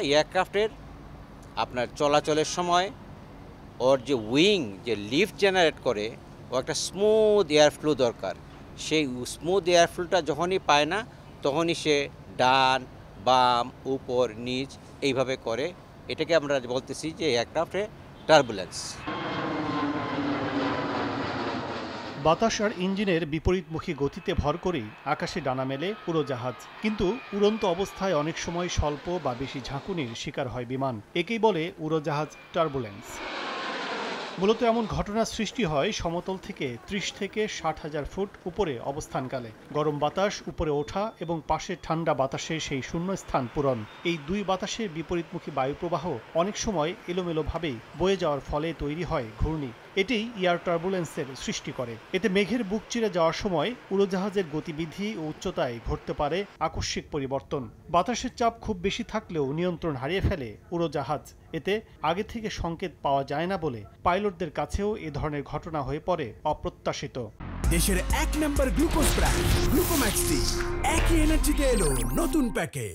এয়ারক্রাফটের আপনার চলাচলের সময় ওর যে উইং যে লিফট জেনারেট করে ও একটা স্মুথ এয়ার ফ্লো দরকার। সেই স্মুথ এয়ার ফ্লোটা যখনই পায় না তখনই সে ডান বাম উপর নিচ এইভাবে করে। এটাকে আমরা বলতেছি যে এয়ারক্রাফটে টার্বুলেন্স। বাতাস আর ইঞ্জিনের বিপরীতমুখী গতিতে ভর করেই আকাশে ডানা মেলে উড়োজাহাজ, কিন্তু উড়ন্ত অবস্থায় অনেক সময় স্বল্প বা বেশি ঝাঁকুনির শিকার হয় বিমান। একেই বলে উড়োজাহাজ টার্বুলেন্স। মূলত এমন ঘটনার সৃষ্টি হয় সমতল থেকে 30 থেকে 60,000 ফুট উপরে অবস্থানকালে। গরম বাতাস উপরে ওঠা এবং পাশে ঠান্ডা বাতাসে সেই শূন্যস্থান পূরণ, এই দুই বাতাসের বিপরীতমুখী বায়ুপ্রবাহ অনেক সময় এলোমেলোভাবেই বয়ে যাওয়ার ফলে তৈরি হয় ঘূর্ণি। এটিই এয়ার টার্বুলেন্সের সৃষ্টি করে। এতে মেঘের বুক চিরে যাওয়ার সময় উড়োজাহাজের গতিবিধি ও উচ্চতায় ঘটতে পারে আকস্মিক পরিবর্তন। বাতাসের চাপ খুব বেশি থাকলেও নিয়ন্ত্রণ হারিয়ে ফেলে উড়োজাহাজ। এতে আগে থেকে সংকেত পাওয়া যায় না বলে পাইলটদের কাছেও এ ধরনের ঘটনা হয়ে পড়ে অপ্রত্যাশিত। দেশের 1 নম্বর গ্লুকোজ ব্র্যান্ড গ্লুকোম্যাক্সটি একই এনার্জিতে এলো নতুন প্যাকে।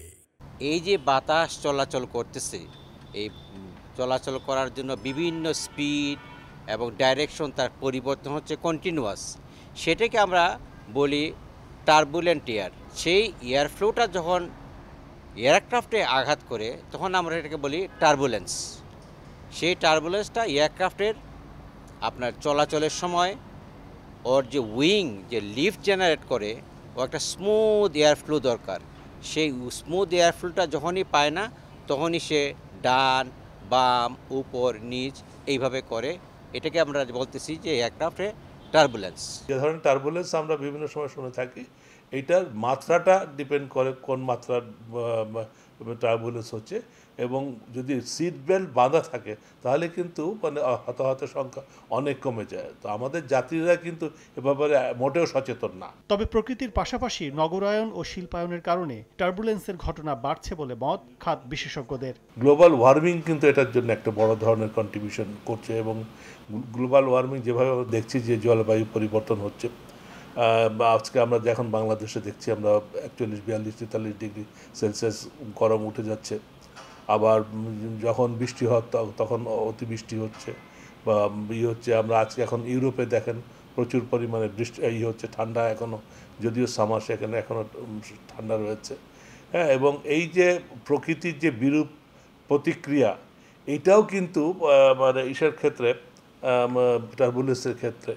এই যে বাতাস চলাচল করতেছে, এই চলাচল করার জন্য বিভিন্ন স্পিড এবং ডাইরেকশন তার পরিবর্তন হচ্ছে কন্টিনিউয়াস। সেটাকে আমরা বলি টার্বুলেন্ট এয়ার। সেই এয়ার ফ্লোটা যখন এয়ারক্রাফটে আঘাত করে তখন আমরা এটাকে বলি টার্বুলেন্স। সেই টার্বুলেন্সটা এয়ারক্রাফটের আপনার চলাচলের সময় ওর যে উইং যে লিফট জেনারেট করে ও একটা স্মুথ এয়ার ফ্লো দরকার। সেই স্মুথ এয়ার ফ্লোটা যখনই পায় না তখনই সে ডান বাম উপর নিচ এইভাবে করে। এটাকে আমরা বলতেছি যে এয়ারক্রাফটে টার্বুলেন্স। যে ধরনের টার্বুলেন্স আমরা বিভিন্ন সময় শুনে থাকি, এইটার মাত্রাটা ডিপেন্ড করে কোন মাত্রার টার্বুলেন্স হচ্ছে, এবং যদি সিট বেল্ট বাঁধা থাকে তাহলে কিন্তু মানে হতাহতের সংখ্যা অনেক কমে যায়। তো আমাদের যাত্রীরা কিন্তু এ ব্যাপারে মোটেও সচেতন না। তবে প্রকৃতির পাশাপাশি নগরায়ন ও শিল্পায়নের কারণে টার্বুলেন্সের ঘটনা বাড়ছে বলে মত খাত বিশেষজ্ঞদের। গ্লোবাল ওয়ার্মিং কিন্তু এটার জন্য একটা বড় ধরনের কন্ট্রিবিউশন করছে, এবং গ্লোবাল ওয়ার্মিং যেভাবে আমরা দেখছি যে জলবায়ু পরিবর্তন হচ্ছে, আজকে আমরা যখন বাংলাদেশে দেখছি আমরা 41, 42, 43 ডিগ্রি সেলসিয়াস গরম উঠে যাচ্ছে। আবার যখন বৃষ্টি হয় তখন অতিবৃষ্টি হচ্ছে বা হচ্ছে। আমরা আজকে এখন ইউরোপে দেখেন প্রচুর পরিমাণে বৃষ্টি হচ্ছে, ঠান্ডা এখনও, যদিও সামার সেখানে এখনও ঠান্ডা রয়েছে। হ্যাঁ, এবং এই যে প্রকৃতির যে বিরূপ প্রতিক্রিয়া, এইটাও কিন্তু মানে ইসের ক্ষেত্রে টার্বুলেন্সের ক্ষেত্রে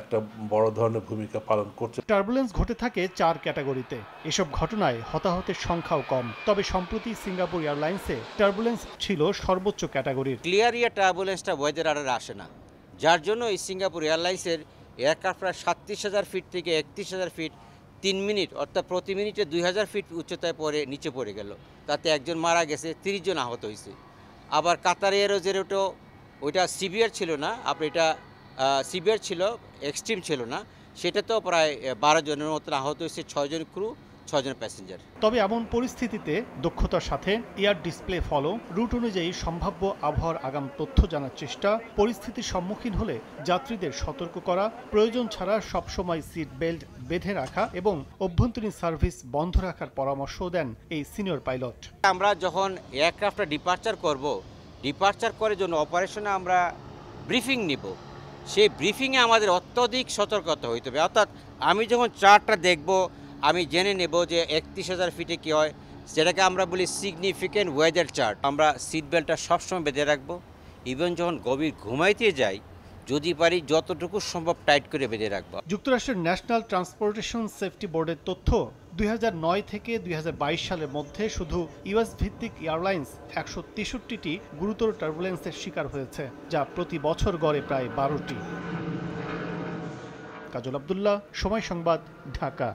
একটা বড় ধরনের ভূমিকা পালন করছে। টার্বুলেন্স ঘটে থাকে 4 ক্যাটাগরিতে। এসব ঘটনায় হতাহতের সংখ্যাও কম। তবে সম্প্রতি সিঙ্গাপুর এয়ারলাইন্সে টার্বুলেন্স ছিল সর্বোচ্চ ক্যাটাগরির। ক্লিয়ার এয়ার টার্বুলেন্সটা ওয়েদার রাডারে আসে না, যার জন্য এই সিঙ্গাপুর এয়ারলাইন্সের এয়ারক্রাফট প্রায় 37,000 ফিট থেকে 31,000 ফিট 3 মিনিট অর্থাৎ প্রতি মিনিটে 2,000 ফিট উচ্চতায় নিচে পড়ে গেল। তাতে একজন মারা গেছে, 30 জন আহত হয়েছে। আবার কাতার এয়ারওয়েজের ওইটা সিভিয়ার ছিল না, আপনি এটা সিভিয়ার ছিল, এক্সট্রিম ছিল না। সেটাতেও প্রায় 12 জনের মতন আহত হয়েছে, 6 জন ক্রু, 6 জন প্যাসেঞ্জার। তবে এমন পরিস্থিতিতে দক্ষতার সাথে এয়ার ডিসপ্লে ফলো, রুট অনুযায়ী সম্ভাব্য আবহাওয়ার আগাম তথ্য জানার চেষ্টা, পরিস্থিতির সম্মুখীন হলে যাত্রীদের সতর্ক করা, প্রয়োজন ছাড়া সবসময় সিট বেল্ট বেঁধে রাখা এবং অভ্যন্তরীণ সার্ভিস বন্ধ রাখার পরামর্শও দেন এই সিনিয়র পাইলট। আমরা যখন এয়ারক্রাফটটা ডিপার্চার করব, ডিপার্চার করার জন্য অপারেশনে আমরা ব্রিফিং নিব। সেই ব্রিফিংয়ে আমাদের অত্যধিক সতর্কতা হইতে হবে। অর্থাৎ আমি যখন চার্টটা দেখব, আমি জেনে নেব যে 31,000 ফিটে কী হয়, সেটাকে আমরা বলি সিগনিফিক্যান্ট ওয়েদার চার্ট। আমরা সিট বেল্টটা সবসময় বেঁধে রাখবো। ইভেন যখন গভীর ঘুমাইতে যাই, যদি পারি যতটুকু সম্ভব টাইট করে বেঁধে রাখবো। যুক্তরাষ্ট্রের ন্যাশনাল ট্রান্সপোর্টেশন সেফটি বোর্ডের তথ্য, 2009 থেকে 2022 সালের মধ্যে শুধু ইউএস ভিত্তিক এয়ারলাইন্স 163টি গুরুতর টার্বুলেন্সের শিকার হয়েছে, যা প্রতি বছর গড়ে প্রায় 12টি। কাজল আব্দুল্লাহ, সময় সংবাদ, ঢাকা।